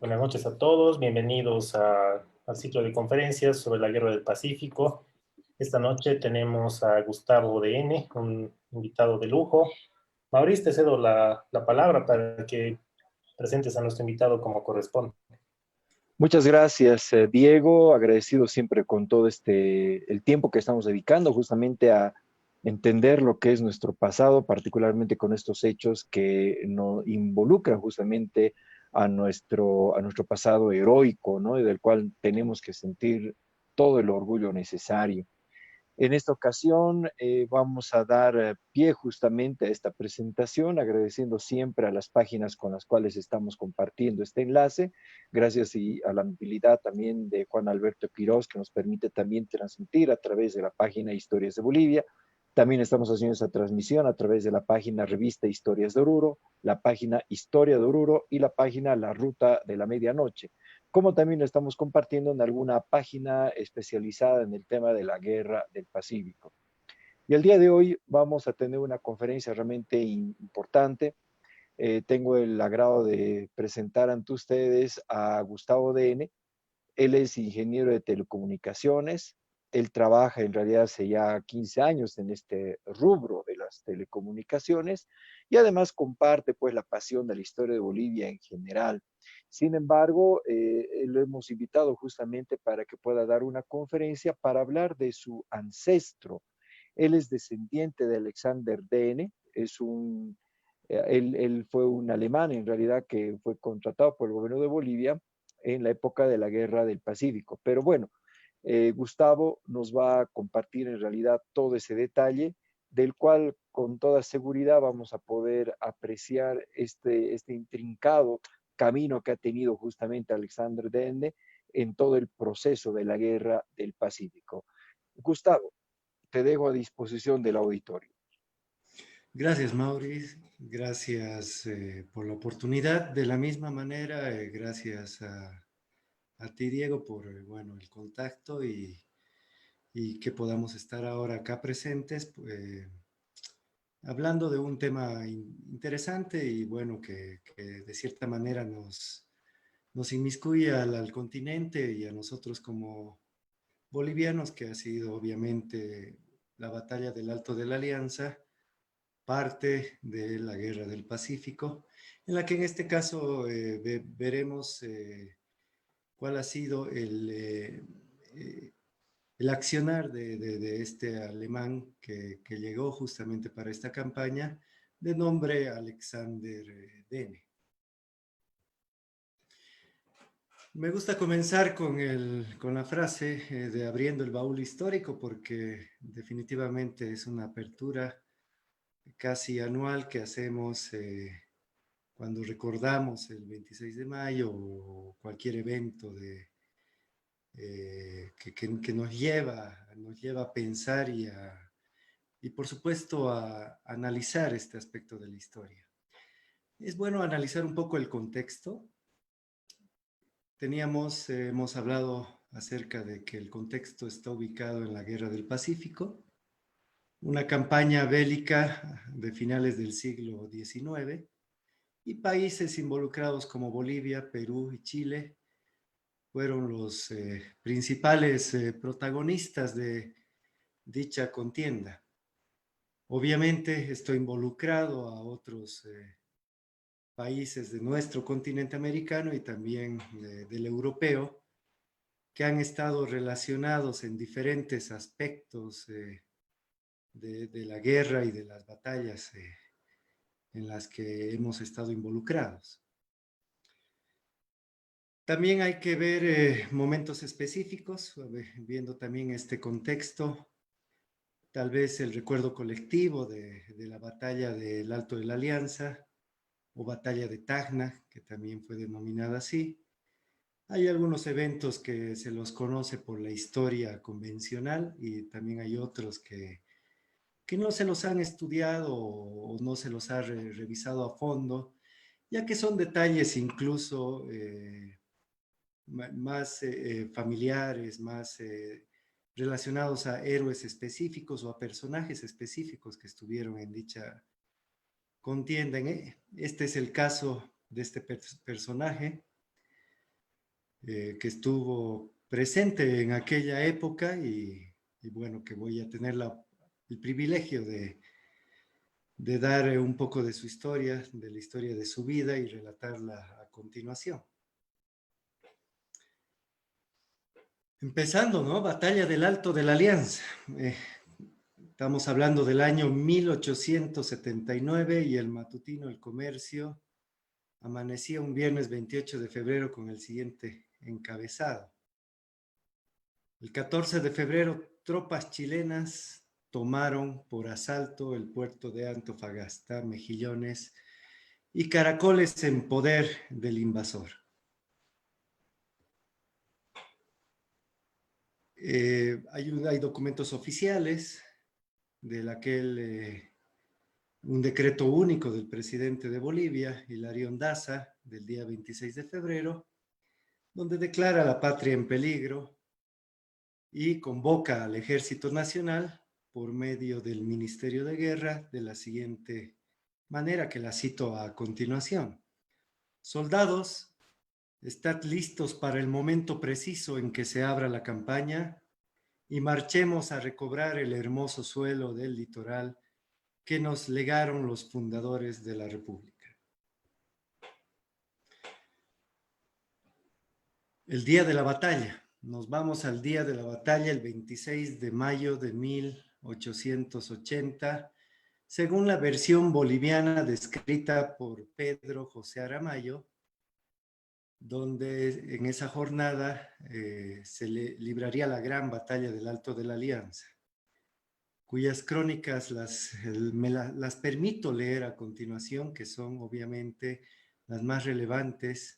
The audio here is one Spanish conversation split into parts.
Buenas noches a todos, bienvenidos al ciclo de conferencias sobre la Guerra del Pacífico. Esta noche tenemos a Gustavo de N, un invitado de lujo. Mauricio, te cedo la palabra para que presentes a nuestro invitado como corresponde. Muchas gracias, Diego. Agradecido siempre con todo el tiempo que estamos dedicando justamente a entender lo que es nuestro pasado, particularmente con estos hechos que nos involucran justamente a nuestro pasado heroico, ¿no? Y del cual tenemos que sentir todo el orgullo necesario. En esta ocasión vamos a dar pie justamente a esta presentación, agradeciendo siempre a las páginas con las cuales estamos compartiendo este enlace, gracias y a la amabilidad también de Juan Alberto Quiroz, que nos permite también transmitir a través de la página Historias de Bolivia. También estamos haciendo esta transmisión a través de la página Revista Historias de Oruro, la página Historia de Oruro y la página La Ruta de la Medianoche, como también lo estamos compartiendo en alguna página especializada en el tema de la guerra del Pacífico. Y el día de hoy vamos a tener una conferencia realmente importante. Tengo el agrado de presentar ante ustedes a Gustavo DN. Él es ingeniero de telecomunicaciones. Él trabaja en realidad hace ya 15 años en este rubro de las telecomunicaciones y además comparte pues la pasión de la historia de Bolivia en general. Sin embargo, lo hemos invitado justamente para que pueda dar una conferencia para hablar de su ancestro. Él es descendiente de Alexander Dehne, él fue un alemán en realidad que fue contratado por el gobierno de Bolivia en la época de la Guerra del Pacífico. Pero bueno, Gustavo nos va a compartir en realidad todo ese detalle, del cual con toda seguridad vamos a poder apreciar este intrincado camino que ha tenido justamente Alexander Dehne en todo el proceso de la Guerra del Pacífico. Gustavo, te dejo a disposición del auditorio. Gracias, Maurice. Gracias por la oportunidad. De la misma manera, gracias a ti, Diego, por bueno, el contacto y que podamos estar ahora acá presentes, hablando de un tema interesante y bueno, que de cierta manera nos inmiscuye al continente y a nosotros como bolivianos, que ha sido obviamente la batalla del Alto de la Alianza, parte de la Guerra del Pacífico, en la que en este caso veremos cuál ha sido el accionar de este alemán que llegó justamente para esta campaña, de nombre Alexander Dehne. Me gusta comenzar con la frase de abriendo el baúl histórico, porque definitivamente es una apertura casi anual que hacemos cuando recordamos el 26 de mayo o cualquier evento que nos lleva a pensar y por supuesto a analizar este aspecto de la historia. Es bueno analizar un poco el contexto. Hemos hablado acerca de que el contexto está ubicado en la Guerra del Pacífico, una campaña bélica de finales del siglo XIX, y países involucrados como Bolivia, Perú y Chile fueron los principales protagonistas de dicha contienda. Obviamente esto involucrado a otros países de nuestro continente americano y también del europeo, que han estado relacionados en diferentes aspectos de la guerra y de las batallas en las que hemos estado involucrados. También hay que ver momentos específicos, viendo también este contexto, tal vez el recuerdo colectivo de la batalla del Alto de la Alianza o batalla de Tacna, que también fue denominada así. Hay algunos eventos que se los conoce por la historia convencional y también hay otros que no se los han estudiado o no se los ha revisado a fondo, ya que son detalles incluso más familiares, más relacionados a héroes específicos o a personajes específicos que estuvieron en dicha contienda. Este es el caso de este personaje, que estuvo presente en aquella época y bueno, que voy a tener el privilegio de dar un poco de su historia, de la historia de su vida y relatarla a continuación. Empezando, ¿no? Batalla del Alto de la Alianza. Estamos hablando del año 1879 y el matutino El Comercio amanecía un viernes 28 de febrero con el siguiente encabezado. El 14 de febrero, tropas chilenas tomaron por asalto el puerto de Antofagasta, Mejillones y Caracoles en poder del invasor. Hay documentos oficiales de un decreto único del presidente de Bolivia, Hilarión Daza, del día 26 de febrero, donde declara la patria en peligro y convoca al Ejército Nacional por medio del Ministerio de Guerra de la siguiente manera, que la cito a continuación. Soldados, estad listos para el momento preciso en que se abra la campaña y marchemos a recobrar el hermoso suelo del litoral que nos legaron los fundadores de la República. El día de la batalla. Nos vamos al día de la batalla, el 26 de mayo de 1880, según la versión boliviana descrita por Pedro José Aramayo, donde en esa jornada se libraría la gran batalla del Alto de la Alianza, cuyas crónicas las permito leer a continuación, que son obviamente las más relevantes,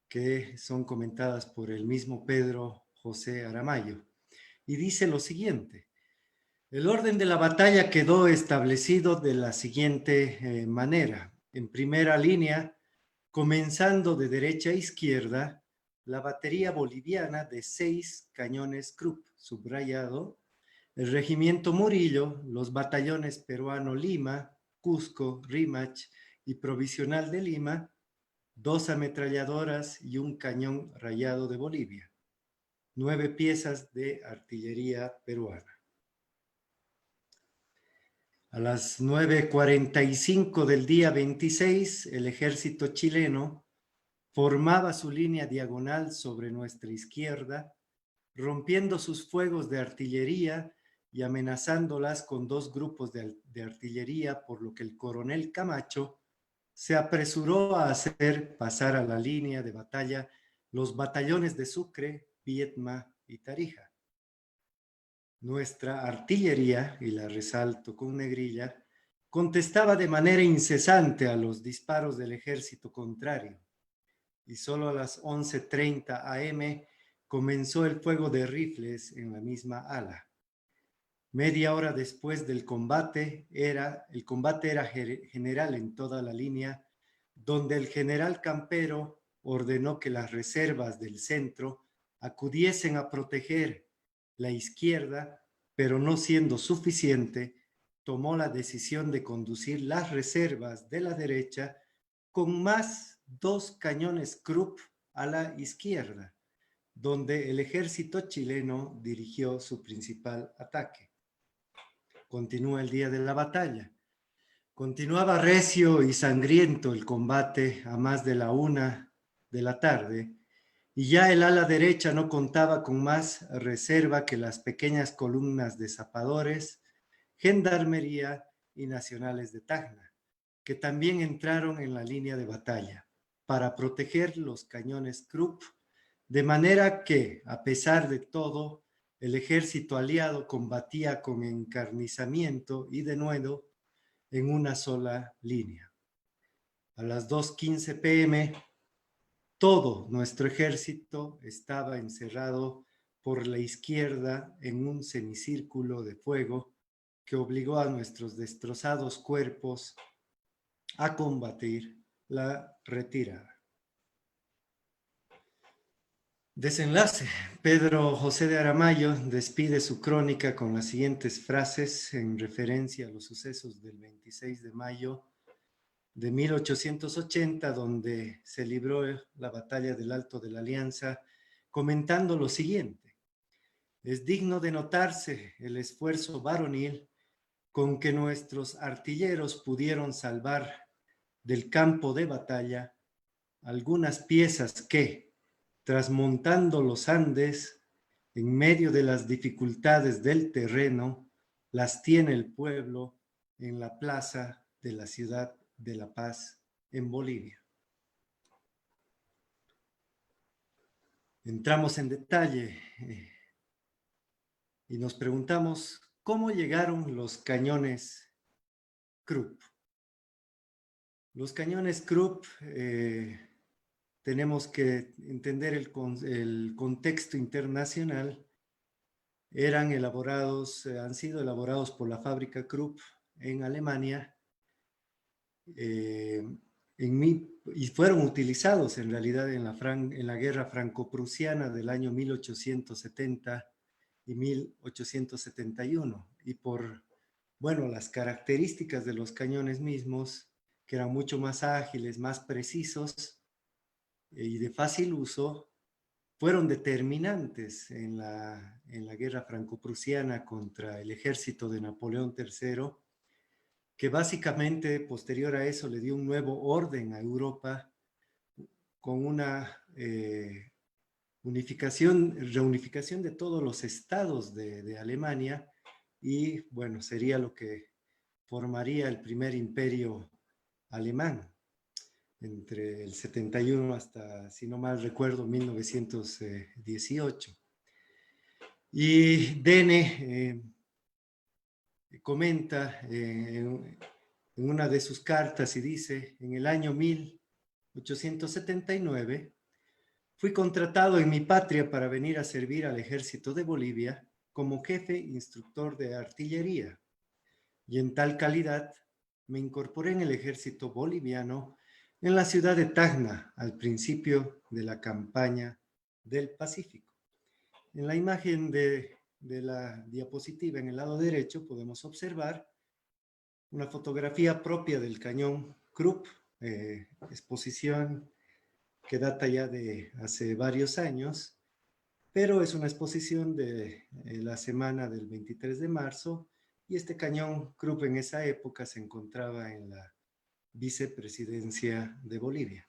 que son comentadas por el mismo Pedro José Aramayo. Y dice lo siguiente: el orden de la batalla quedó establecido de la siguiente manera. En primera línea, comenzando de derecha a izquierda, la batería boliviana de 6 cañones Krupp, subrayado, el regimiento Murillo, los batallones peruano Lima, Cusco, Rímac y Provisional de Lima, 2 ametralladoras y un cañón rayado de Bolivia, 9 piezas de artillería peruana. A las 9:45 del día 26, el ejército chileno formaba su línea diagonal sobre nuestra izquierda, rompiendo sus fuegos de artillería y amenazándolas con 2 grupos de artillería, por lo que el coronel Camacho se apresuró a hacer pasar a la línea de batalla los batallones de Sucre, Viedma y Tarija. Nuestra artillería, y la resalto con negrilla, contestaba de manera incesante a los disparos del ejército contrario, y solo a las 11:30 am comenzó el fuego de rifles en la misma ala. Media hora después del combate, el combate era general en toda la línea, donde el general Campero ordenó que las reservas del centro acudiesen a proteger la izquierda, pero no siendo suficiente, tomó la decisión de conducir las reservas de la derecha con más 2 cañones Krupp a la izquierda, donde el ejército chileno dirigió su principal ataque. Continúa el día de la batalla. Continuaba recio y sangriento el combate a más de la 1 de la tarde, y ya el ala derecha no contaba con más reserva que las pequeñas columnas de zapadores, gendarmería y nacionales de Tacna, que también entraron en la línea de batalla para proteger los cañones Krupp, de manera que, a pesar de todo, el ejército aliado combatía con encarnizamiento y denuedo en una sola línea. A las 2:15 p.m., todo nuestro ejército estaba encerrado por la izquierda en un semicírculo de fuego que obligó a nuestros destrozados cuerpos a combatir la retirada. Desenlace. Pedro José de Aramayo despide su crónica con las siguientes frases en referencia a los sucesos del 26 de mayo de 1880, donde se libró la batalla del Alto de la Alianza, comentando lo siguiente: es digno de notarse el esfuerzo varonil con que nuestros artilleros pudieron salvar del campo de batalla algunas piezas que, trasmontando los Andes, en medio de las dificultades del terreno, las tiene el pueblo en la plaza de la ciudad de La Paz, en Bolivia. Entramos en detalle y nos preguntamos cómo llegaron los cañones Krupp. Los cañones Krupp, tenemos que entender el contexto internacional. Han sido elaborados por la fábrica Krupp en Alemania, y fueron utilizados en realidad en la guerra franco-prusiana del año 1870 y 1871, y por, bueno, las características de los cañones mismos, que eran mucho más ágiles, más precisos y de fácil uso, fueron determinantes en la guerra franco-prusiana contra el ejército de Napoleón III, que básicamente posterior a eso le dio un nuevo orden a Europa con una reunificación de todos los estados de Alemania, y bueno, sería lo que formaría el primer imperio alemán entre el 71 hasta, si no mal recuerdo, 1918. Y Dene comenta en una de sus cartas y dice: en el año 1879 fui contratado en mi patria para venir a servir al ejército de Bolivia como jefe instructor de artillería, y en tal calidad me incorporé en el ejército boliviano en la ciudad de Tacna al principio de la campaña del Pacífico. En la imagen de la diapositiva en el lado derecho podemos observar una fotografía propia del cañón Krupp, exposición que data ya de hace varios años, pero es una exposición de la semana del 23 de marzo, y este cañón Krupp en esa época se encontraba en la vicepresidencia de Bolivia.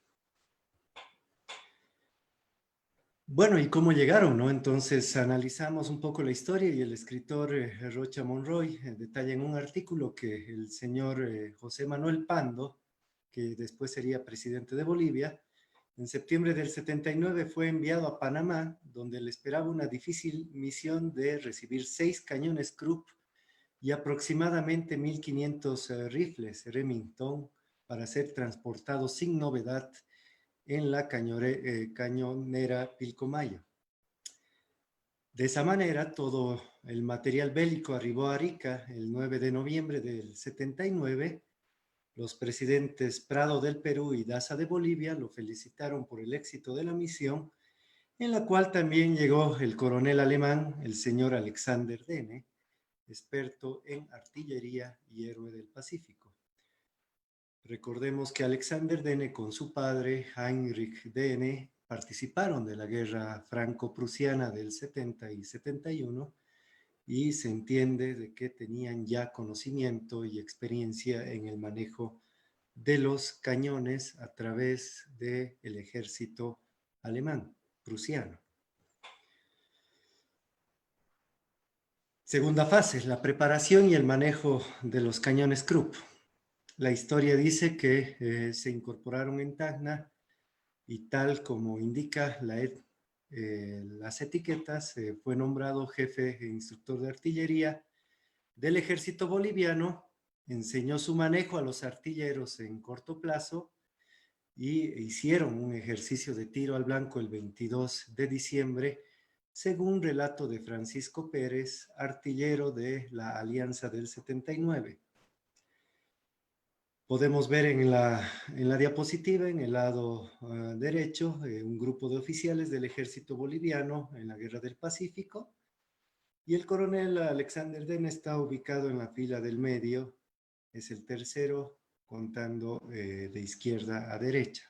Bueno, ¿y cómo llegaron, no? Entonces analizamos un poco la historia, y el escritor Rocha Monroy detalla en un artículo que el señor José Manuel Pando, que después sería presidente de Bolivia, en septiembre del 79 fue enviado a Panamá, donde le esperaba una difícil misión de recibir 6 cañones Krupp y aproximadamente 1.500 rifles Remington para ser transportados sin novedad en la cañonera Pilcomayo. De esa manera, todo el material bélico arribó a Arica el 9 de noviembre del 79. Los presidentes Prado del Perú y Daza de Bolivia lo felicitaron por el éxito de la misión, en la cual también llegó el coronel alemán, el señor Alexander Dehne, experto en artillería y héroe del Pacífico. Recordemos que Alexander Dehne con su padre, Heinrich Dehne, participaron de la guerra franco-prusiana del 70 y 71, y se entiende de que tenían ya conocimiento y experiencia en el manejo de los cañones a través del ejército alemán, prusiano. Segunda fase, la preparación y el manejo de los cañones Krupp. La historia dice que se incorporaron en Tacna, y tal como indica las etiquetas, fue nombrado jefe e instructor de artillería del ejército boliviano, enseñó su manejo a los artilleros en corto plazo, y hicieron un ejercicio de tiro al blanco el 22 de diciembre, según relato de Francisco Pérez, artillero de la Alianza del 79. Podemos ver en la diapositiva, en el lado derecho, un grupo de oficiales del ejército boliviano en la Guerra del Pacífico, y el coronel Alexander Dehne está ubicado en la fila del medio, es el tercero contando de izquierda a derecha.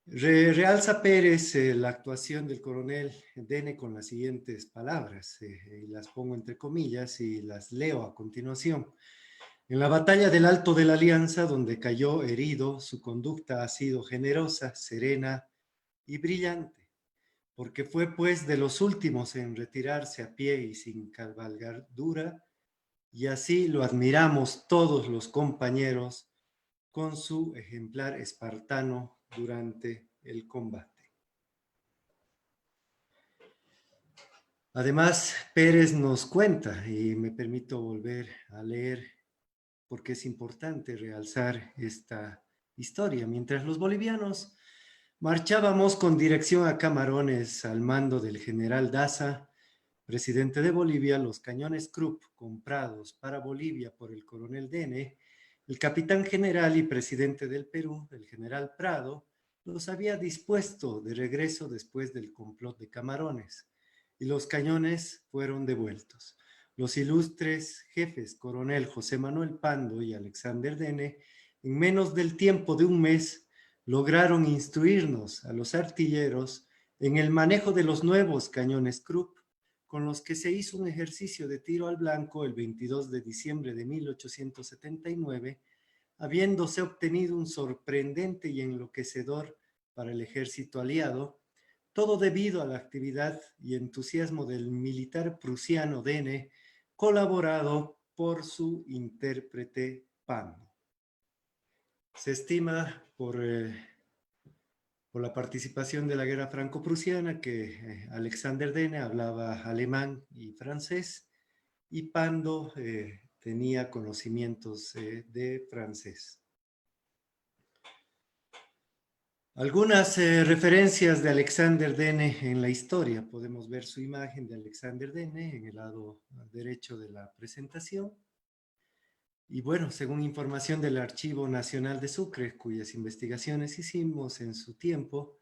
Realza Pérez la actuación del coronel Dene con las siguientes palabras, y las pongo entre comillas y las leo a continuación. En la batalla del Alto de la Alianza, donde cayó herido, su conducta ha sido generosa, serena y brillante, porque fue pues de los últimos en retirarse a pie y sin cabalgadura, y así lo admiramos todos los compañeros con su ejemplar espartano durante el combate. Además, Pérez nos cuenta, y me permito volver a leer porque es importante realzar esta historia. Mientras los bolivianos marchábamos con dirección a Camarones al mando del general Daza, presidente de Bolivia, los cañones Krupp comprados para Bolivia por el coronel Dene, el capitán general y presidente del Perú, el general Prado, los había dispuesto de regreso después del complot de Camarones, y los cañones fueron devueltos. Los ilustres jefes coronel José Manuel Pando y Alexander Dene, en menos del tiempo de un mes, lograron instruirnos a los artilleros en el manejo de los nuevos cañones Krupp, con los que se hizo un ejercicio de tiro al blanco el 22 de diciembre de 1879, habiéndose obtenido un sorprendente y enloquecedor para el ejército aliado, todo debido a la actividad y entusiasmo del militar prusiano Dene, colaborado por su intérprete Pando. Se estima por la participación de la guerra franco-prusiana que Alexander Dene hablaba alemán y francés, y Pando tenía conocimientos de francés. Algunas referencias de Alexander Dene en la historia. Podemos ver su imagen de Alexander Dene en el lado derecho de la presentación. Y bueno, según información del Archivo Nacional de Sucre, cuyas investigaciones hicimos en su tiempo,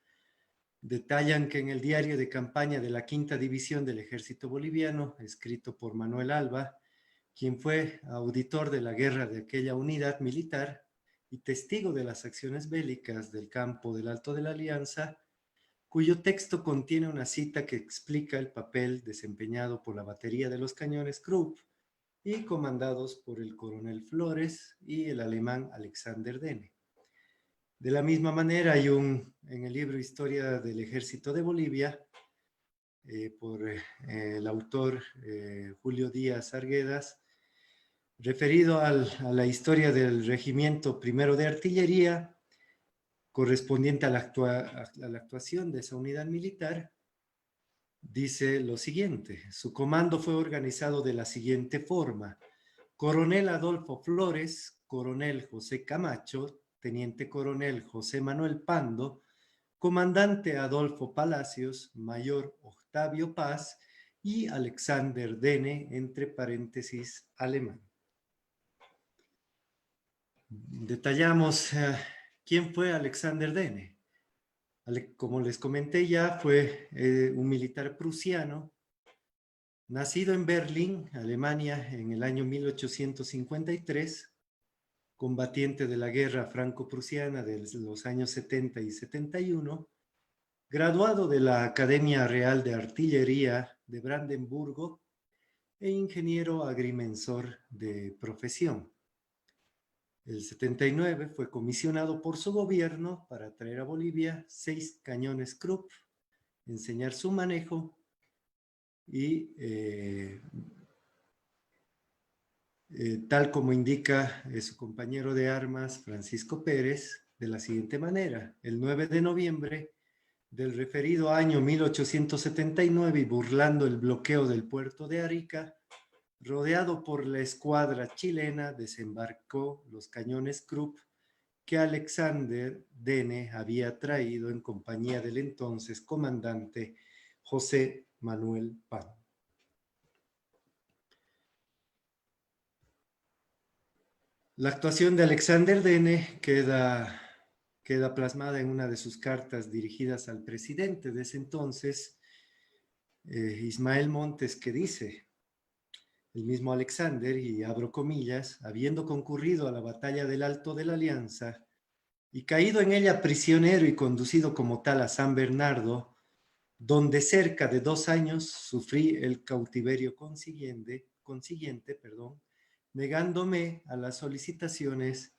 detallan que en el diario de campaña de la Quinta División del Ejército Boliviano, escrito por Manuel Alba, quien fue auditor de la guerra de aquella unidad militar y testigo de las acciones bélicas del campo del Alto de la Alianza, cuyo texto contiene una cita que explica el papel desempeñado por la batería de los cañones Krupp y comandados por el coronel Flores y el alemán Alexander Dene. De la misma manera hay en el libro Historia del Ejército de Bolivia, por el autor Julio Díaz Arguedas, referido a la historia del Regimiento Primero de Artillería, correspondiente a la actuación de esa unidad militar, dice lo siguiente: su comando fue organizado de la siguiente forma: coronel Adolfo Flores, coronel José Camacho, teniente coronel José Manuel Pando, comandante Adolfo Palacios, mayor Octavio Paz y Alexander Dene, entre paréntesis, alemán. Detallamos quién fue Alexander Dene. Como les comenté ya, fue un militar prusiano, nacido en Berlín, Alemania, en el año 1853, combatiente de la guerra franco-prusiana de los años 70 y 71, graduado de la Academia Real de Artillería de Brandenburgo e ingeniero agrimensor de profesión. El 79 fue comisionado por su gobierno para traer a Bolivia 6 cañones Krupp, enseñar su manejo y tal como indica su compañero de armas Francisco Pérez, de la siguiente manera: el 9 de noviembre del referido año 1879, y burlando el bloqueo del puerto de Arica, rodeado por la escuadra chilena, desembarcó los cañones Krupp que Alexander Dene había traído en compañía del entonces comandante José Manuel Pando. La actuación de Alexander Dene queda plasmada en una de sus cartas dirigidas al presidente de ese entonces, Ismael Montes, que dice: el mismo Alexander, y abro comillas, habiendo concurrido a la batalla del Alto de la Alianza y caído en ella prisionero y conducido como tal a San Bernardo, donde cerca de 2 años sufrí el cautiverio consiguiente, negándome a las solicitaciones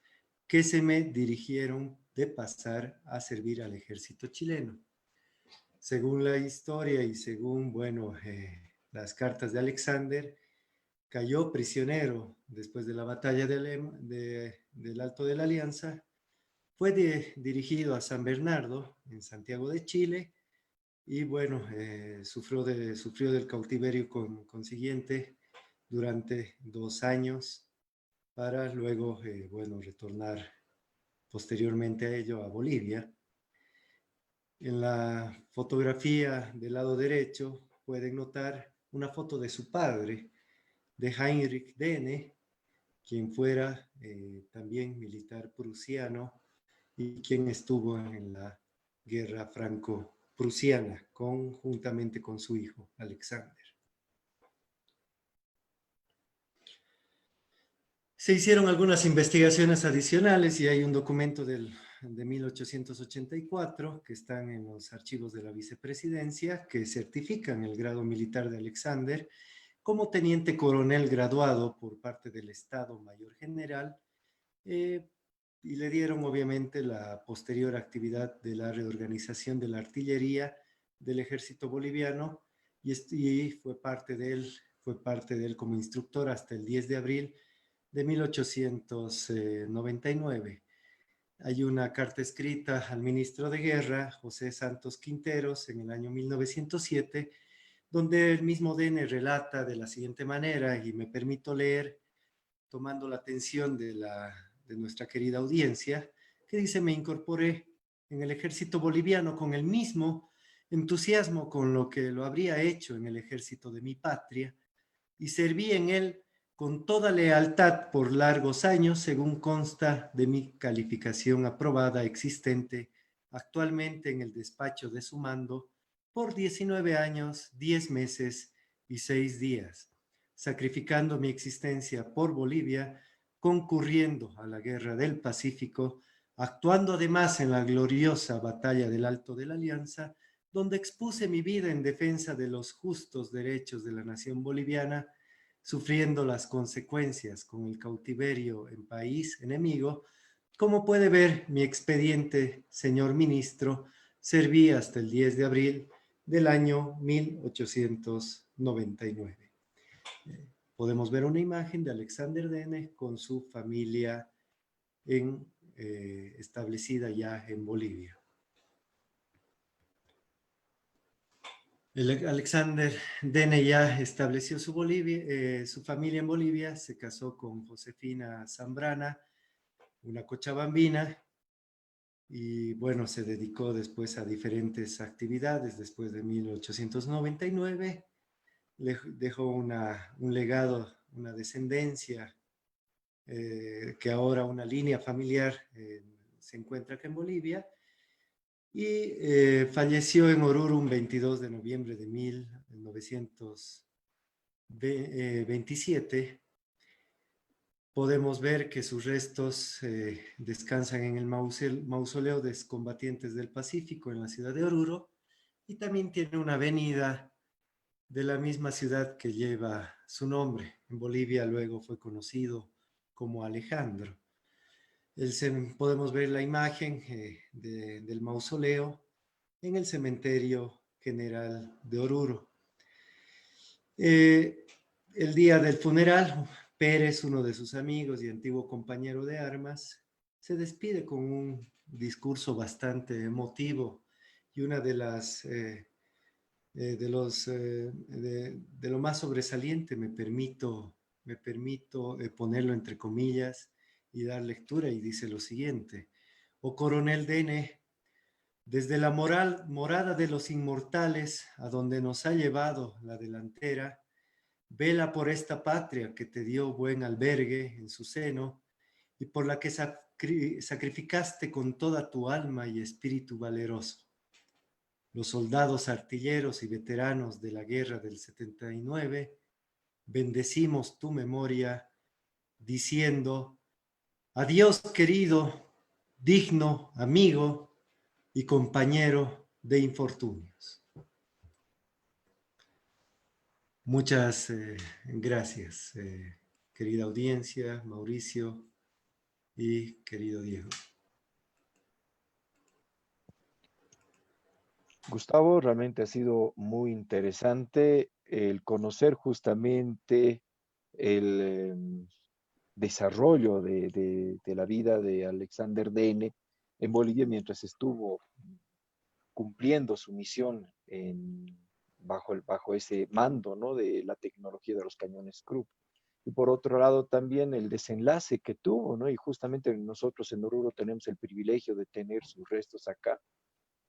que se me dirigieron de pasar a servir al ejército chileno. Según la historia y según, las cartas de Alexander, cayó prisionero después de la batalla del Alto de la Alianza, fue dirigido a San Bernardo, en Santiago de Chile, y sufrió del cautiverio consiguiente durante 2 años para luego, retornar posteriormente a ello a Bolivia. En la fotografía del lado derecho pueden notar una foto de su padre, de Heinrich Dehne, quien fuera también militar prusiano y quien estuvo en la guerra franco-prusiana conjuntamente con su hijo Alexander. Se hicieron algunas investigaciones adicionales y hay un documento de 1884 que están en los archivos de la vicepresidencia que certifican el grado militar de Alexander como teniente coronel graduado por parte del Estado Mayor General, y le dieron obviamente la posterior actividad de la reorganización de la artillería del ejército boliviano y fue parte de él como instructor hasta el 10 de abril de 1899. Hay una carta escrita al ministro de Guerra, José Santos Quinteros, en el año 1907, donde el mismo Dehne relata de la siguiente manera, y me permito leer tomando la atención de nuestra querida audiencia, que dice: me incorporé en el ejército boliviano con el mismo entusiasmo con lo que lo habría hecho en el ejército de mi patria, y serví en él con toda lealtad por largos años, según consta de mi calificación aprobada existente actualmente en el despacho de su mando, por 19 años, 10 meses y 6 días, sacrificando mi existencia por Bolivia, concurriendo a la Guerra del Pacífico, actuando además en la gloriosa batalla del Alto de la Alianza, donde expuse mi vida en defensa de los justos derechos de la nación boliviana, sufriendo las consecuencias con el cautiverio en país enemigo. Como puede ver, mi expediente, señor ministro, serví hasta el 10 de abril del año 1899. Podemos ver una imagen de Alexander Dehne con su familia establecida ya en Bolivia. Alexander Dehne ya estableció su familia en Bolivia, se casó con Josefina Zambrana, una cochabambina, y se dedicó después a diferentes actividades. Después de 1899 dejó un legado, una descendencia, que ahora una línea familiar se encuentra acá en Bolivia, y falleció en Oruro un 22 de noviembre de 1927. Podemos ver que sus restos descansan en el mausoleo de excombatientes del Pacífico en la ciudad de Oruro, y también tiene una avenida de la misma ciudad que lleva su nombre. En Bolivia luego fue conocido como Alejandro. Podemos ver la imagen del mausoleo en el cementerio general de Oruro. El día del funeral, Pérez, uno de sus amigos y antiguo compañero de armas, se despide con un discurso bastante emotivo, y una de lo más sobresaliente, me permito ponerlo entre comillas y dar lectura, y dice lo siguiente: oh coronel Dehne, desde la morada de los inmortales, a donde nos ha llevado la delantera, vela por esta patria que te dio buen albergue en su seno, y por la que sacrificaste con toda tu alma y espíritu valeroso. Los soldados artilleros y veteranos de la guerra del 79 bendecimos tu memoria diciendo, adiós querido, digno amigo y compañero de infortunios. Muchas gracias, querida audiencia, Mauricio y querido Diego. Gustavo, realmente ha sido muy interesante el conocer justamente el desarrollo de la vida de Alexander Dehne en Bolivia mientras estuvo cumpliendo su misión bajo ese mando, ¿no?, de la tecnología de los cañones Krupp. Y por otro lado también el desenlace que tuvo, ¿no? Y justamente nosotros en Oruro tenemos el privilegio de tener sus restos acá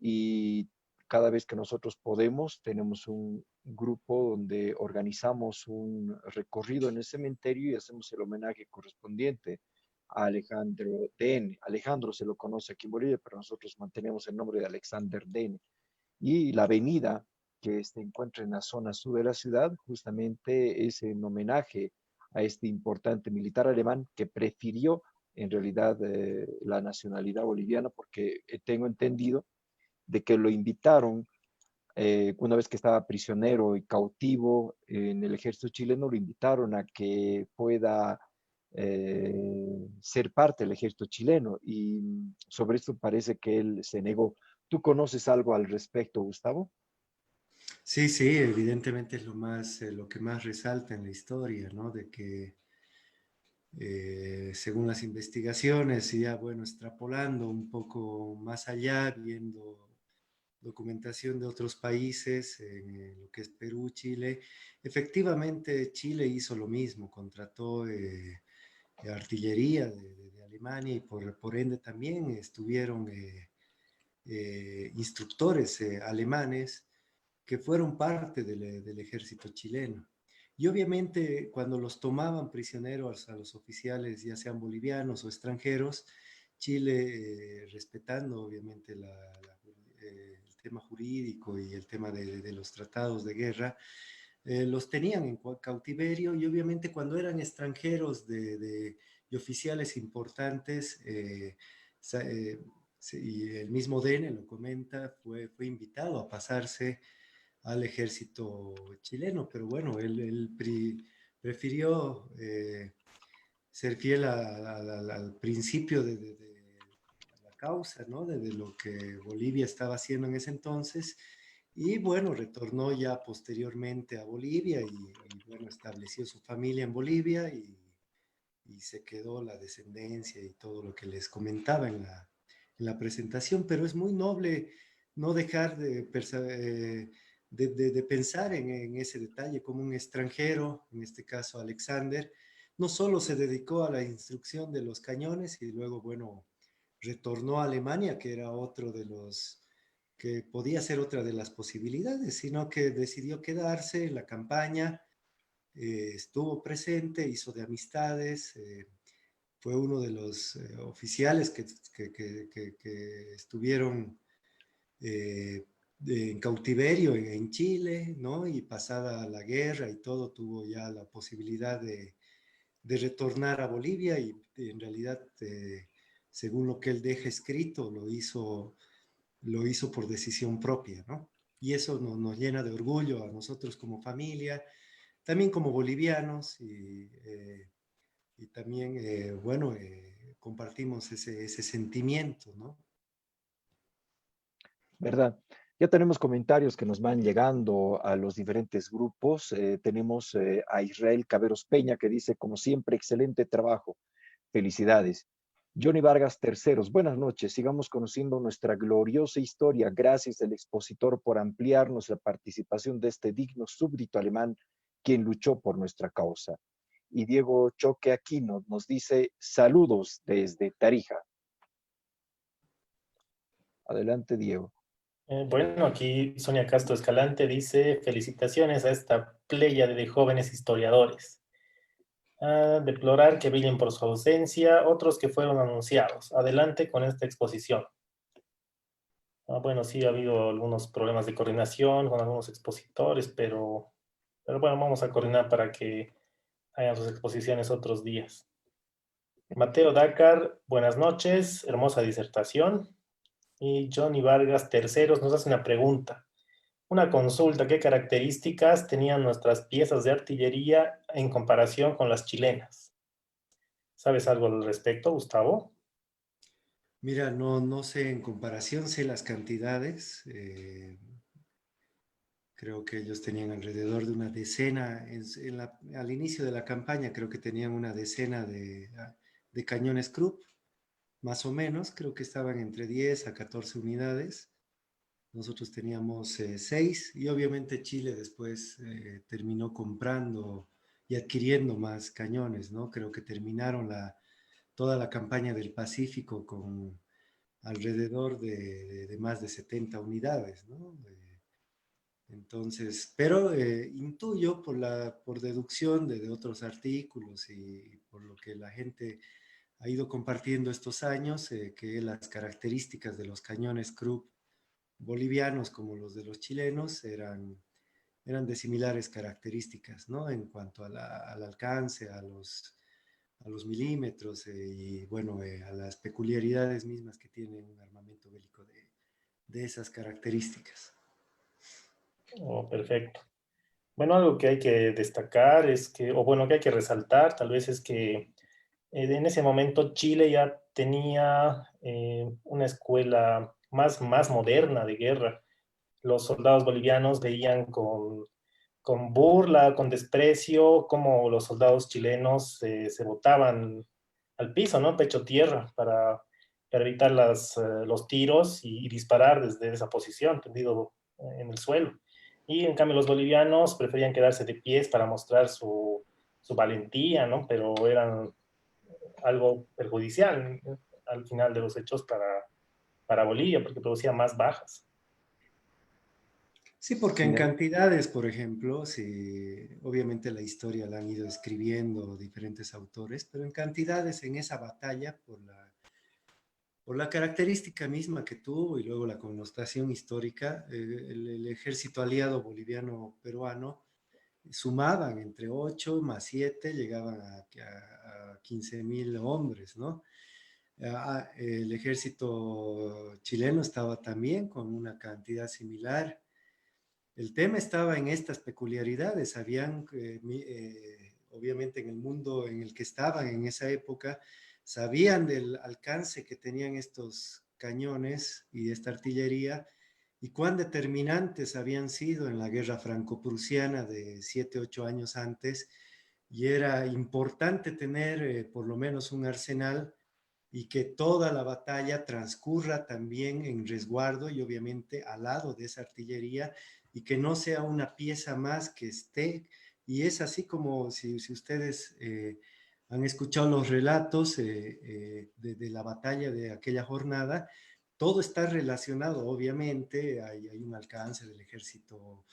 y cada vez que nosotros podemos, tenemos un grupo donde organizamos un recorrido en el cementerio y hacemos el homenaje correspondiente a Alejandro Dehne. Alejandro se lo conoce aquí en Bolivia, pero nosotros mantenemos el nombre de Alexander Dehne. Y la avenida que se encuentra en la zona sur de la ciudad justamente es en homenaje a este importante militar alemán que prefirió en realidad la nacionalidad boliviana porque tengo entendido de que lo invitaron una vez que estaba prisionero y cautivo en el ejército chileno, lo invitaron a que pueda ser parte del ejército chileno y sobre esto parece que él se negó. ¿Tú conoces algo al respecto, Gustavo? Sí, sí, evidentemente es lo que más resalta en la historia, ¿no? De que según las investigaciones, y ya bueno, extrapolando un poco más allá, viendo documentación de otros países, en lo que es Perú, Chile, efectivamente Chile hizo lo mismo, contrató artillería de Alemania y por ende también estuvieron instructores alemanes que fueron parte del ejército chileno. Y obviamente cuando los tomaban prisioneros a los oficiales, ya sean bolivianos o extranjeros, Chile, respetando obviamente el tema jurídico y el tema de los tratados de guerra, los tenían en cautiverio y obviamente cuando eran extranjeros y oficiales importantes, y el mismo Dehne lo comenta, fue invitado a pasarse al ejército chileno, pero bueno, él prefirió ser fiel al principio de la causa, ¿no? De lo que Bolivia estaba haciendo en ese entonces, y bueno, retornó ya posteriormente a Bolivia y bueno, estableció su familia en Bolivia y se quedó la descendencia y todo lo que les comentaba en la presentación, pero es muy noble no dejar de pensar en ese detalle como un extranjero, en este caso Alexander, no solo se dedicó a la instrucción de los cañones y luego, bueno, retornó a Alemania, que era otro de los que podía ser otra de las posibilidades, sino que decidió quedarse en la campaña, estuvo presente, hizo de amistades, fue uno de los oficiales que estuvieron en cautiverio en Chile, ¿no? Y pasada la guerra y todo, tuvo ya la posibilidad de retornar a Bolivia y en realidad, según lo que él deja escrito, lo hizo por decisión propia, ¿no? Y eso nos llena de orgullo a nosotros como familia, también como bolivianos y también, bueno, compartimos ese sentimiento, ¿no? ¿Verdad? Ya tenemos comentarios que nos van llegando a los diferentes grupos. Tenemos a Israel Caberos Peña que dice, como siempre, excelente trabajo. Felicidades. Johnny Vargas Terceros, buenas noches. Sigamos conociendo nuestra gloriosa historia. Gracias al expositor por ampliarnos la participación de este digno súbdito alemán quien luchó por nuestra causa. Y Diego Choque Aquino nos dice, saludos desde Tarija. Adelante, Diego. Bueno, aquí Sonia Castro Escalante dice, felicitaciones a esta pléyade de jóvenes historiadores. Deplorar que brillen por su ausencia, otros que fueron anunciados. Adelante con esta exposición. Bueno, sí ha habido algunos problemas de coordinación con algunos expositores, pero Pero bueno, vamos a coordinar para que hagan sus exposiciones otros días. Mateo Dakar, buenas noches, hermosa disertación. Y Johnny Vargas, terceros, nos hace una pregunta. Una consulta, ¿qué características tenían nuestras piezas de artillería en comparación con las chilenas? ¿Sabes algo al respecto, Gustavo? Mira, no sé en comparación, sé las cantidades. Creo que ellos tenían alrededor de una decena, al inicio de la campaña creo que tenían una decena de cañones Krupp, más o menos, creo que estaban entre 10 a 14 unidades. Nosotros teníamos 6 y obviamente Chile después terminó comprando y adquiriendo más cañones, ¿no? Creo que terminaron toda la campaña del Pacífico con alrededor de más de 70 unidades, ¿no? Entonces, pero intuyo por deducción de otros artículos y por lo que la gente ha ido compartiendo estos años, que las características de los cañones Krupp bolivianos como los de los chilenos eran de similares características, ¿no? En cuanto al alcance, a los milímetros y, bueno, a las peculiaridades mismas que tiene un armamento bélico de esas características. Oh, perfecto. Bueno, algo que hay que destacar es que, o bueno, que hay que resaltar, tal vez es que en ese momento Chile ya tenía una escuela más moderna de guerra. Los soldados bolivianos veían con burla, con desprecio, cómo los soldados chilenos se botaban al piso, ¿no? Pecho tierra, para evitar los tiros y disparar desde esa posición, tendido en el suelo. Y en cambio los bolivianos preferían quedarse de pies para mostrar su valentía, ¿no? Pero eran algo perjudicial al final de los hechos para Bolivia, porque producía más bajas. Sí, porque en Sin em- cantidades, por ejemplo, sí, obviamente la historia la han ido escribiendo diferentes autores, pero en cantidades en esa batalla, por la característica misma que tuvo y luego la connotación histórica, el ejército aliado boliviano-peruano sumaban entre 8 más 7, llegaban a 15.000 hombres, ¿no? El ejército chileno estaba también con una cantidad similar. El tema estaba en estas peculiaridades. Obviamente en el mundo en el que estaban en esa época, sabían del alcance que tenían estos cañones y esta artillería y cuán determinantes habían sido en la guerra franco-prusiana de 7, 8 años antes. Y era importante tener por lo menos un arsenal y que toda la batalla transcurra también en resguardo y obviamente al lado de esa artillería y que no sea una pieza más que esté. Y es así como si ustedes han escuchado los relatos de la batalla de aquella jornada, todo está relacionado, obviamente, hay un alcance del ejército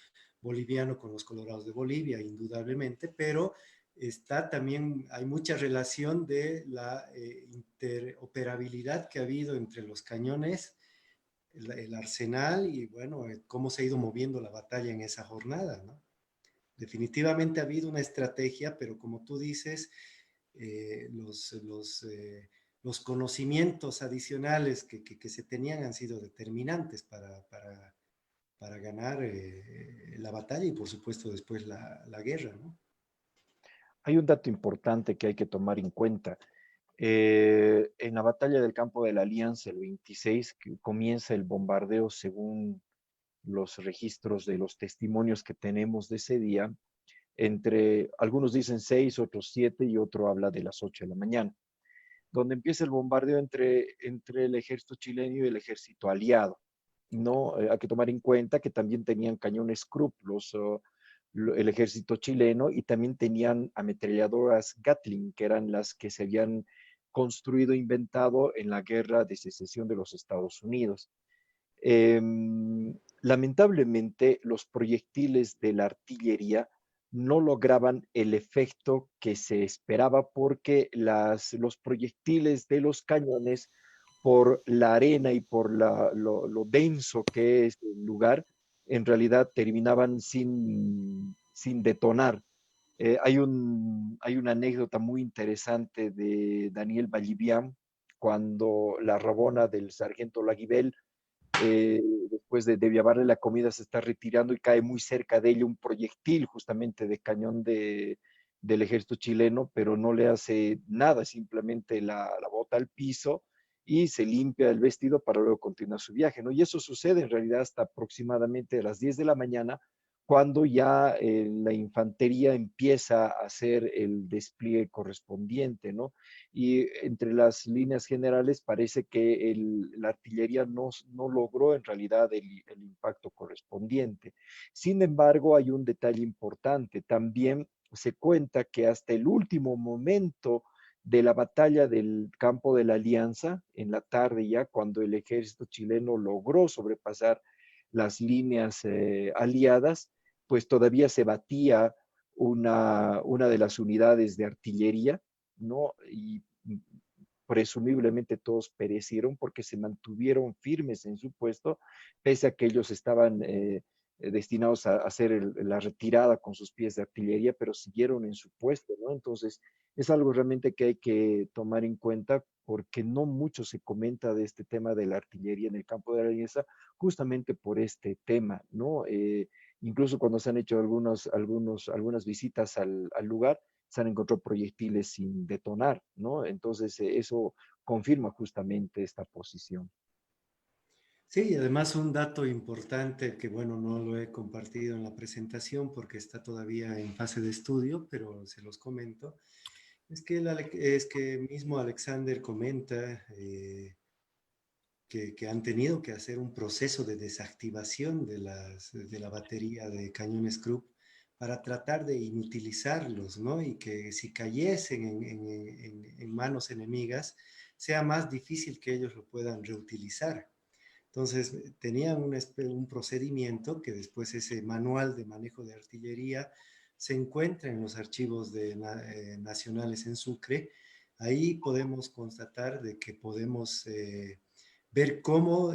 boliviano con los colorados de Bolivia, indudablemente, pero está también, hay mucha relación de la interoperabilidad que ha habido entre los cañones, el arsenal y bueno, cómo se ha ido moviendo la batalla en esa jornada, ¿no? Definitivamente ha habido una estrategia, pero como tú dices, eh, los, los, eh, los conocimientos adicionales que se tenían han sido determinantes para ganar la batalla y por supuesto después la guerra, ¿no? Hay un dato importante que hay que tomar en cuenta. En la batalla del campo de la Alianza, el 26, que comienza el bombardeo según los registros de los testimonios que tenemos de ese día, entre algunos dicen 6, otros 7 y otro habla de las 8 de la mañana, donde empieza el bombardeo entre el ejército chileno y el ejército aliado. No, hay que tomar en cuenta que también tenían cañones Krupp el ejército chileno y también tenían ametralladoras Gatling, que eran las que se habían construido e inventado en la guerra de secesión de los Estados Unidos. Eh, Lamentablemente, los proyectiles de la artillería no lograban el efecto que se esperaba porque los proyectiles de los cañones, por la arena y por lo denso que es el lugar, en realidad terminaban sin detonar. Hay una anécdota muy interesante de Daniel Ballivián, cuando la Rabona del sargento Laguibel, después de llevarle la comida, se está retirando y cae muy cerca de ella un proyectil justamente de cañón del ejército chileno, pero no le hace nada, simplemente la bota al piso y se limpia el vestido para luego continuar su viaje, ¿no? Y eso sucede en realidad hasta aproximadamente a las 10 de la mañana, cuando ya la infantería empieza a hacer el despliegue correspondiente, ¿no? Y entre las líneas generales parece que la artillería no logró en realidad el impacto correspondiente. Sin embargo, hay un detalle importante. También se cuenta que hasta el último momento de la batalla del campo de la Alianza, en la tarde ya, cuando el ejército chileno logró sobrepasar las líneas aliadas, pues todavía se batía una de las unidades de artillería, ¿no? Y presumiblemente todos perecieron porque se mantuvieron firmes en su puesto, pese a que ellos estaban destinados a hacer la retirada con sus pies de artillería, pero siguieron en su puesto, ¿no? Entonces, es algo realmente que hay que tomar en cuenta porque no mucho se comenta de este tema de la artillería en el campo de la Alianza, justamente por este tema, ¿no? Incluso cuando se han hecho algunas visitas al lugar, se han encontrado proyectiles sin detonar, ¿no? Entonces, eso confirma justamente esta posición. Sí, y además un dato importante que, bueno, no lo he compartido en la presentación porque está todavía en fase de estudio, pero se los comento, es que mismo Alexander comenta que han tenido que hacer un proceso de desactivación de la batería de cañones Krupp para tratar de inutilizarlos, ¿no? Y que si cayesen en manos enemigas, sea más difícil que ellos lo puedan reutilizar. Entonces, tenían un procedimiento que después ese manual de manejo de artillería se encuentra en los archivos nacionales en Sucre. Ahí podemos constatar de que podemos ver cómo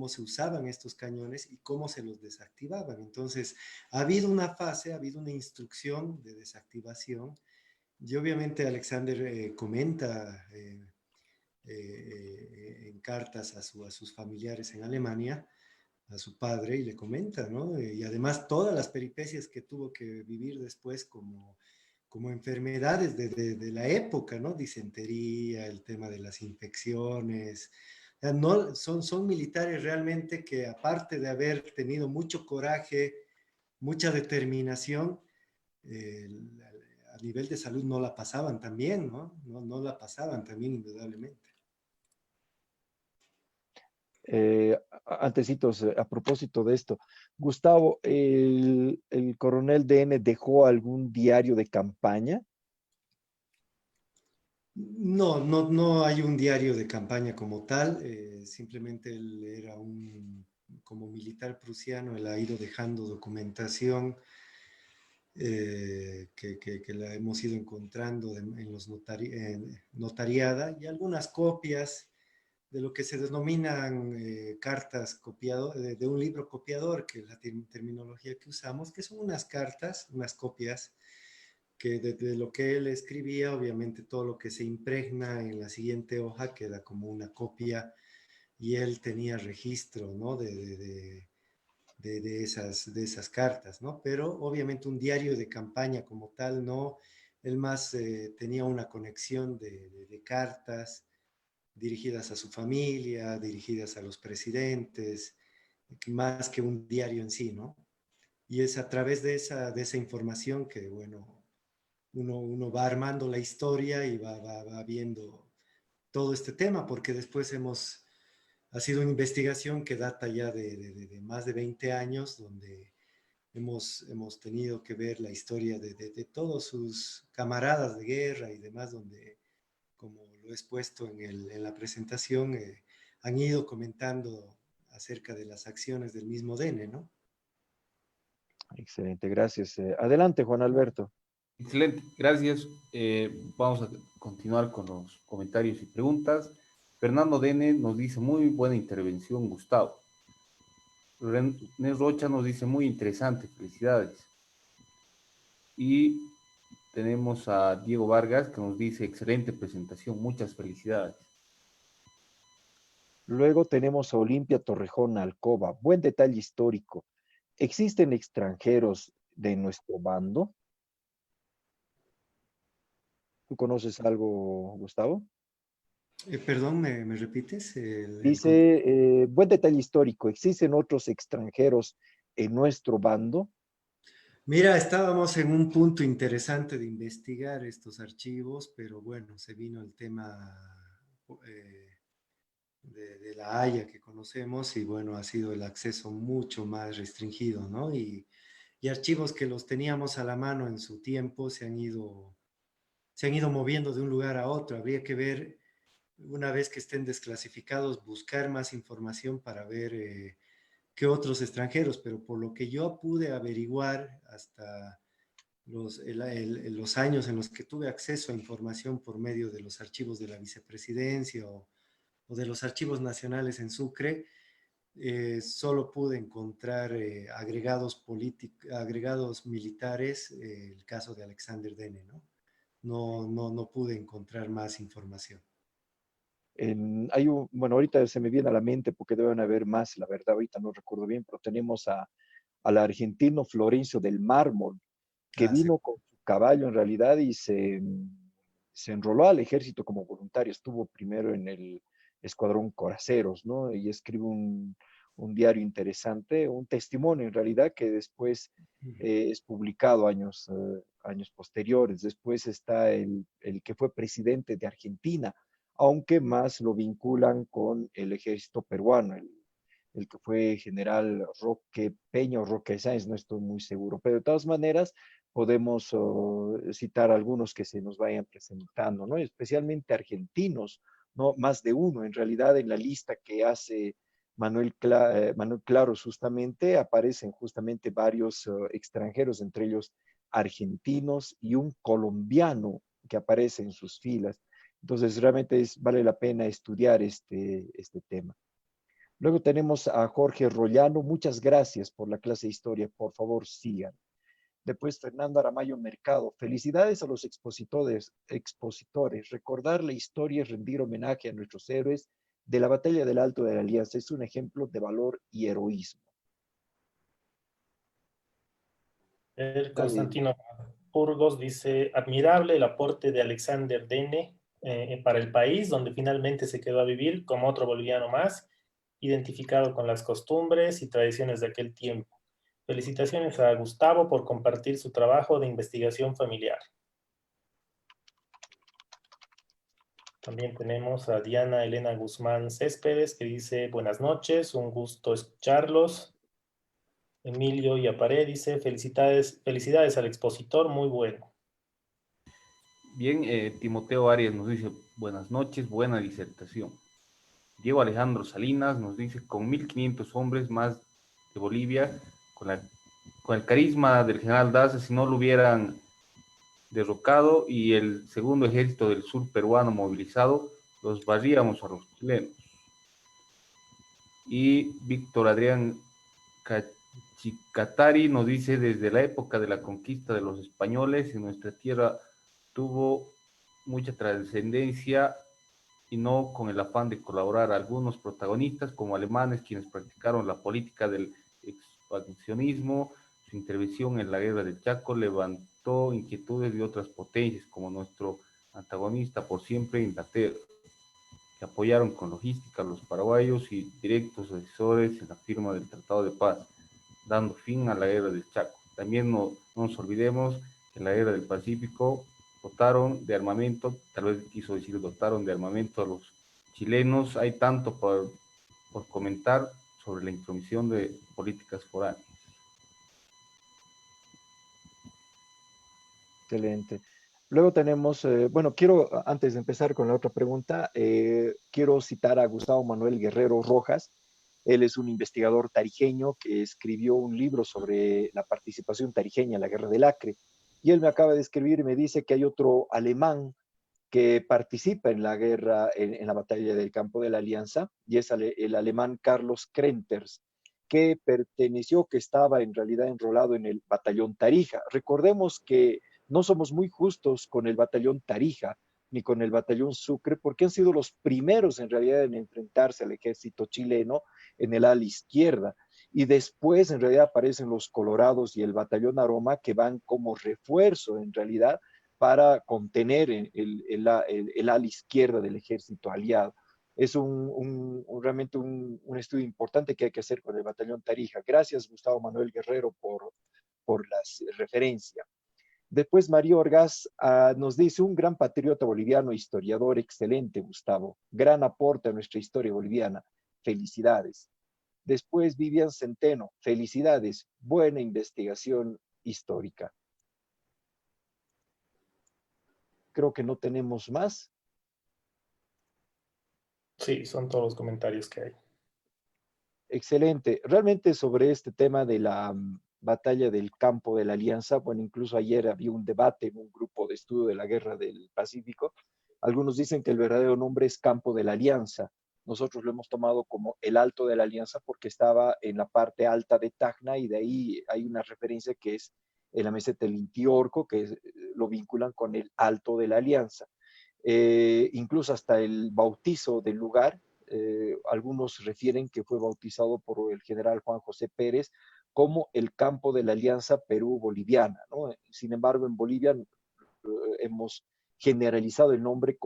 se usaban estos cañones y cómo se los desactivaban. Entonces, ha habido una fase, ha habido una instrucción de desactivación y obviamente Alexander comenta en cartas a sus familiares en Alemania, a su padre, y le comenta, ¿no? Y además todas las peripecias que tuvo que vivir después como enfermedades de la época, ¿no? Disentería, el tema de las infecciones. O sea, no, son militares realmente que aparte de haber tenido mucho coraje, mucha determinación, eh, a nivel de salud no la pasaban tan bien, ¿no? No la pasaban tan bien, indudablemente. Antecitos, a propósito de esto, Gustavo, el coronel DN dejó algún diario de campaña. No hay un diario de campaña como tal, simplemente él era como militar prusiano, él ha ido dejando documentación que la hemos ido encontrando en los notariada y algunas copias de lo que se denominan cartas copiado, de un libro copiador, que es la terminología que usamos, que son unas cartas, unas copias que de lo que él escribía, obviamente todo lo que se impregna en la siguiente hoja queda como una copia y él tenía registro, ¿no? De esas cartas, ¿no? Pero obviamente un diario de campaña como tal, no, él más tenía una conexión de cartas dirigidas a su familia, dirigidas a los presidentes, más que un diario en sí, ¿no? Y es a través de esa información que, bueno, uno va armando la historia y va viendo todo este tema, porque después ha sido una investigación que data ya de más de 20 años, donde hemos tenido que ver la historia de todos sus camaradas de guerra y demás, donde, como lo he expuesto en la presentación, han ido comentando acerca de las acciones del mismo DN, ¿no? Excelente, gracias. Adelante, Juan Alberto. Excelente, gracias. Vamos a continuar con los comentarios y preguntas. Fernando Dene nos dice muy buena intervención, Gustavo. René Rocha nos dice muy interesante, felicidades. Y tenemos a Diego Vargas que nos dice, excelente presentación, muchas felicidades. Luego tenemos a Olimpia Torrejón Alcoba. Buen detalle histórico. ¿Existen extranjeros de nuestro bando? ¿Tú conoces algo, Gustavo? Perdón, ¿me repites? Dice, buen detalle histórico. ¿Existen otros extranjeros en nuestro bando? Mira, estábamos en un punto interesante de investigar estos archivos, pero bueno, se vino el tema de la Haya que conocemos y bueno, ha sido el acceso mucho más restringido, ¿no? Y archivos que los teníamos a la mano en su tiempo se han ido moviendo de un lugar a otro. Habría que ver, una vez que estén desclasificados, buscar más información para ver qué otros extranjeros, pero por lo que yo pude averiguar hasta los años en los que tuve acceso a información por medio de los archivos de la vicepresidencia o de los archivos nacionales en Sucre, solo pude encontrar agregados militares, el caso de Alexander Dene, ¿no? No pude encontrar más información. Bueno, ahorita se me viene a la mente porque deben haber más, la verdad, ahorita no recuerdo bien, pero tenemos al argentino Florencio del Mármol, que Ah, sí. vino con su caballo en realidad y se enroló al ejército como voluntario. Estuvo primero en el Escuadrón Coraceros, ¿no? Y escribe un diario interesante, un testimonio en realidad que después es publicado años posteriores. Después está el que fue presidente de Argentina, aunque más lo vinculan con el ejército peruano, el que fue general Roque Peña o Roque Sáenz, no estoy muy seguro, pero de todas maneras podemos citar algunos que se nos vayan presentando, ¿no? Especialmente argentinos, ¿no? Más de uno, en realidad en la lista que hace Manuel Claros justamente aparecen justamente varios extranjeros, entre ellos argentinos y un colombiano que aparece en sus filas. Entonces, realmente vale la pena estudiar este tema. Luego tenemos a Jorge Rollano. Muchas gracias por la clase de historia. Por favor, sigan. Después, Fernando Aramayo Mercado. Felicidades a los expositores. Recordar la historia es rendir homenaje a nuestros héroes de la batalla del Alto de la Alianza. Es un ejemplo de valor y heroísmo. El Dale. Constantino Burgos dice, admirable el aporte de Alexander Dene para el país, donde finalmente se quedó a vivir como otro boliviano más, identificado con las costumbres y tradiciones de aquel tiempo. Felicitaciones a Gustavo por compartir su trabajo de investigación familiar. También tenemos a Diana Elena Guzmán Céspedes que dice, buenas noches, un gusto escucharlos. Emilio Yaparé dice, felicidades al expositor, muy bueno. Bien, Timoteo Arias nos dice, buenas noches, buena disertación. Diego Alejandro Salinas nos dice, con 1.500 hombres más de Bolivia, con el carisma del general Daza, si no lo hubieran derrocado y el segundo ejército del sur peruano movilizado, los barríamos a los chilenos. Y Víctor Adrián Cachicatari nos dice, desde la época de la conquista de los españoles, en nuestra tierra tuvo mucha trascendencia y no con el afán de colaborar. Algunos protagonistas, como alemanes, quienes practicaron la política del expansionismo, su intervención en la guerra del Chaco levantó inquietudes de otras potencias, como nuestro antagonista por siempre, Inglaterra, que apoyaron con logística a los paraguayos y directos asesores en la firma del Tratado de Paz, dando fin a la guerra del Chaco. También no nos olvidemos que en la guerra del Pacífico dotaron de armamento, tal vez quiso decir dotaron de armamento a los chilenos. Hay tanto por comentar sobre la intromisión de políticas foráneas. Excelente. Luego tenemos, bueno, antes de empezar con la otra pregunta, quiero citar a Gustavo Manuel Guerrero Rojas. Él es un investigador tarijeño que escribió un libro sobre la participación tarijeña en la Guerra del Acre. Y él me acaba de escribir y me dice que hay otro alemán que participa en la guerra, en la batalla del campo de la Alianza, y es el alemán Carlos Krenters. que perteneció, que estaba en realidad enrolado en el batallón Tarija. Recordemos que no somos muy justos con el batallón Tarija ni con el batallón Sucre, porque han sido los primeros en realidad en enfrentarse al ejército chileno en el ala izquierda. Y después en realidad aparecen los Colorados y el batallón Aroma, que van como refuerzo en realidad para contener el ala izquierda del ejército aliado. Es realmente un estudio importante que hay que hacer con el batallón Tarija. Gracias, Gustavo Manuel Guerrero, por la referencia. Después Mario Orgaz nos dice, un gran patriota boliviano, historiador excelente, Gustavo. Gran aporte a nuestra historia boliviana. Felicidades. Después Vivian Centeno, felicidades. Buena investigación histórica. Creo que no tenemos más. Sí, son todos los comentarios que hay. Excelente. Realmente sobre este tema de la batalla del campo de la Alianza, bueno, incluso ayer había un debate en un grupo de estudio de la Guerra del Pacífico. Algunos dicen que el verdadero nombre es Campo de la Alianza. Nosotros lo hemos tomado como el Alto de la Alianza porque estaba en la parte alta de Tacna y de ahí hay una referencia que es en la meseta del Intiorco, que lo vinculan con el Alto de la Alianza. Incluso hasta el bautizo del lugar, algunos refieren que fue bautizado por el general Juan José Pérez como el campo de la Alianza Perú-Boliviana, ¿no? Sin embargo, en Bolivia hemos generalizado el nombre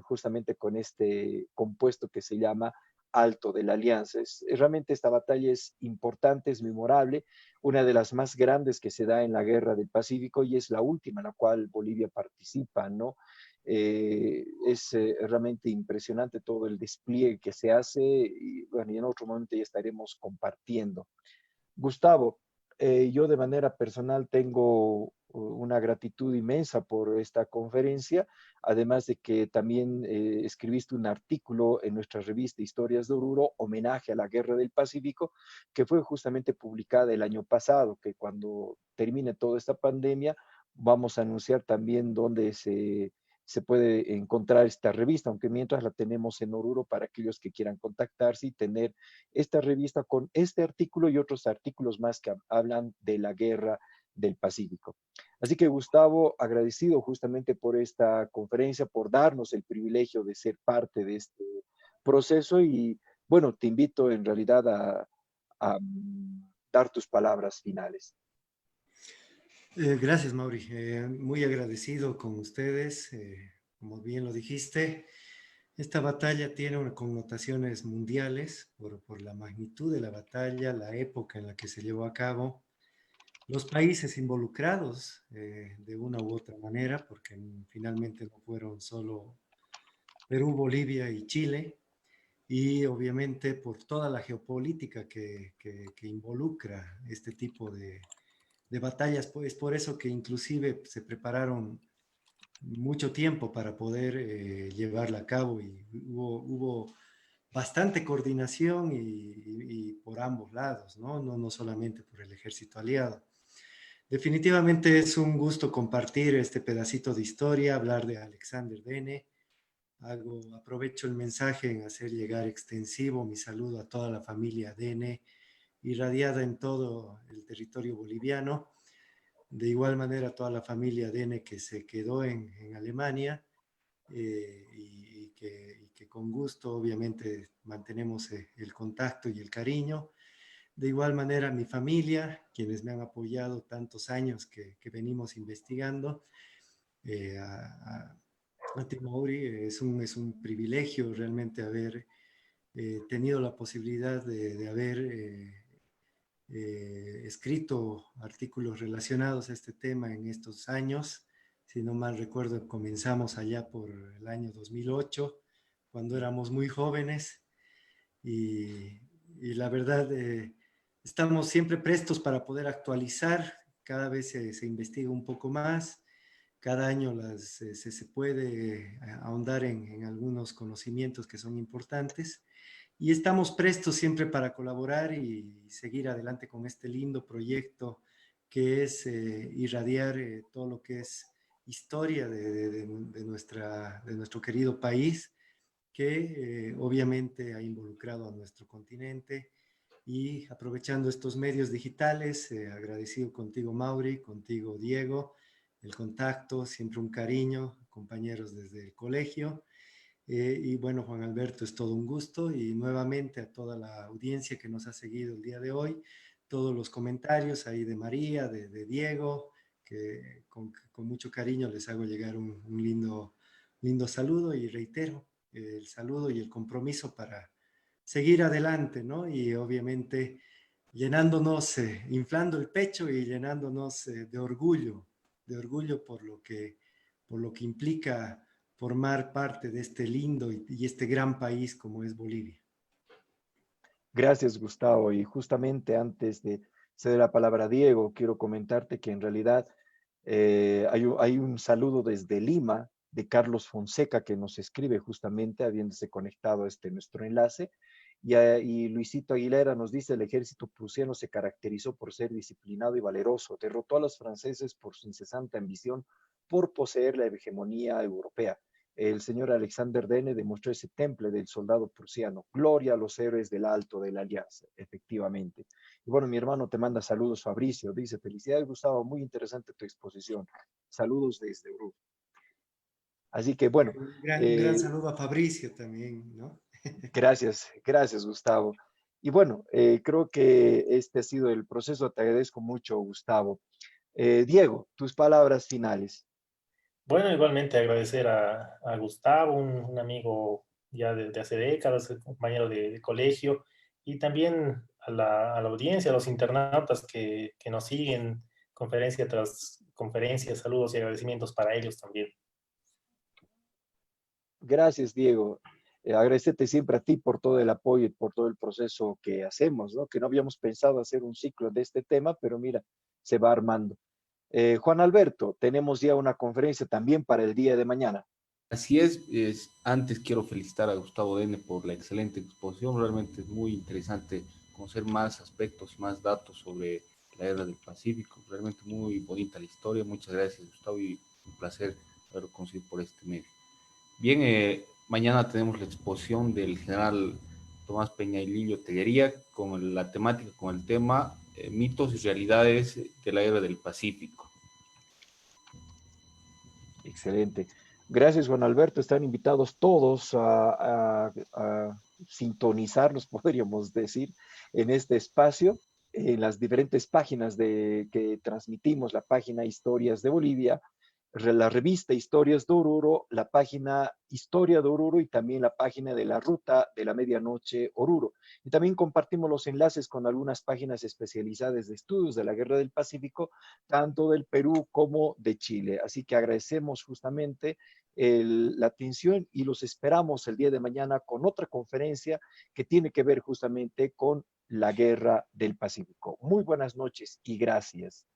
justamente con este compuesto que se llama Alto de la Alianza. Realmente esta batalla es importante, es memorable, una de las más grandes que se da en la Guerra del Pacífico y es la última en la cual Bolivia participa, ¿no? Es realmente impresionante todo el despliegue que se hace y, bueno, y en otro momento ya estaremos compartiendo. Gustavo, yo de manera personal tengo una gratitud inmensa por esta conferencia, además de que también escribiste un artículo en nuestra revista Historias de Oruro, homenaje a la Guerra del Pacífico, que fue justamente publicada el año pasado, que cuando termine toda esta pandemia vamos a anunciar también dónde se puede encontrar esta revista, aunque mientras la tenemos en Oruro para aquellos que quieran contactarse y tener esta revista con este artículo y otros artículos más que hablan de la Guerra del Pacífico. Así que Gustavo, agradecido justamente por esta conferencia, por darnos el privilegio de ser parte de este proceso y bueno, te invito en realidad a dar tus palabras finales. Gracias, Mauri. Muy agradecido con ustedes. Como bien lo dijiste, esta batalla tiene connotaciones mundiales por la magnitud de la batalla, la época en la que se llevó a cabo, los países involucrados de una u otra manera, porque finalmente no fueron solo Perú, Bolivia y Chile, y obviamente por toda la geopolítica que involucra este tipo de batallas, pues por eso que inclusive se prepararon mucho tiempo para poder llevarla a cabo y hubo bastante coordinación y por ambos lados, ¿no? No solamente por el ejército aliado. Definitivamente es un gusto compartir este pedacito de historia, hablar de Alexander Dene. Aprovecho el mensaje en hacer llegar extensivo mi saludo a toda la familia Dene, irradiada en todo el territorio boliviano. De igual manera, toda la familia Dene que se quedó en Alemania y que con gusto, obviamente, mantenemos el contacto y el cariño. De igual manera, mi familia, quienes me han apoyado tantos años que venimos investigando. A ti, Mauri, es un privilegio realmente haber tenido la posibilidad de haber escrito artículos relacionados a este tema en estos años. Si no mal recuerdo, comenzamos allá por el año 2008, cuando éramos muy jóvenes y la verdad estamos siempre prestos para poder actualizar. Cada vez se investiga un poco más, cada año se puede ahondar en algunos conocimientos que son importantes y estamos prestos siempre para colaborar y seguir adelante con este lindo proyecto que es irradiar todo lo que es historia de nuestro querido país, que obviamente ha involucrado a nuestro continente y aprovechando estos medios digitales, agradecido contigo, Mauri, contigo, Diego, el contacto, siempre un cariño, compañeros desde el colegio. Y bueno, Juan Alberto, es todo un gusto y nuevamente a toda la audiencia que nos ha seguido el día de hoy, todos los comentarios ahí de María, de Diego, que con mucho cariño les hago llegar un lindo saludo y reitero el saludo y el compromiso para seguir adelante, ¿no? Y obviamente llenándonos, inflando el pecho y llenándonos de orgullo por lo que implica formar parte de este lindo y este gran país como es Bolivia. Gracias, Gustavo. Y justamente antes de ceder la palabra a Diego, quiero comentarte que en realidad hay un saludo desde Lima de Carlos Fonseca que nos escribe justamente habiéndose conectado a este nuestro enlace. Y Luisito Aguilera nos dice, el ejército prusiano se caracterizó por ser disciplinado y valeroso, derrotó a los franceses por su incesante ambición por poseer la hegemonía europea. El señor Alexander Dene demostró ese temple del soldado prusiano. Gloria a los héroes del Alto de la Alianza, efectivamente. Y bueno, mi hermano te manda saludos, Fabricio. Dice, felicidades, Gustavo, muy interesante tu exposición. Saludos desde Uruguay. Así que bueno. Un gran saludo a Fabricio también, ¿no? Gracias, Gustavo. Y bueno, creo que este ha sido el proceso. Te agradezco mucho, Gustavo. Diego, tus palabras finales. Bueno, igualmente agradecer a Gustavo, un amigo ya de hace décadas, compañero de colegio, y también a la audiencia, a los internautas que nos siguen conferencia tras conferencia. Saludos y agradecimientos para ellos también. Gracias, Diego. Agradecerte siempre a ti por todo el apoyo y por todo el proceso que hacemos, ¿no? Que no habíamos pensado hacer un ciclo de este tema, pero mira, se va armando. Juan Alberto, tenemos ya una conferencia también para el día de mañana. Así es, antes quiero felicitar a Gustavo Dene por la excelente exposición, realmente es muy interesante conocer más aspectos, más datos sobre la guerra del Pacífico, realmente muy bonita la historia, muchas gracias Gustavo y un placer haberlo conocido por este medio. Bien, mañana tenemos la exposición del general Tomás Peña y Lillo Tellería con la temática, con el tema mitos y realidades de la guerra del Pacífico. Excelente. Gracias, Juan Alberto. Están invitados todos a sintonizarnos, podríamos decir, en este espacio, en las diferentes páginas que transmitimos, la página Historias de Bolivia, la revista Historias de Oruro, la página Historia de Oruro y también la página de la Ruta de la Medianoche Oruro. Y también compartimos los enlaces con algunas páginas especializadas de estudios de la Guerra del Pacífico, tanto del Perú como de Chile. Así que agradecemos justamente la atención y los esperamos el día de mañana con otra conferencia que tiene que ver justamente con la Guerra del Pacífico. Muy buenas noches y gracias.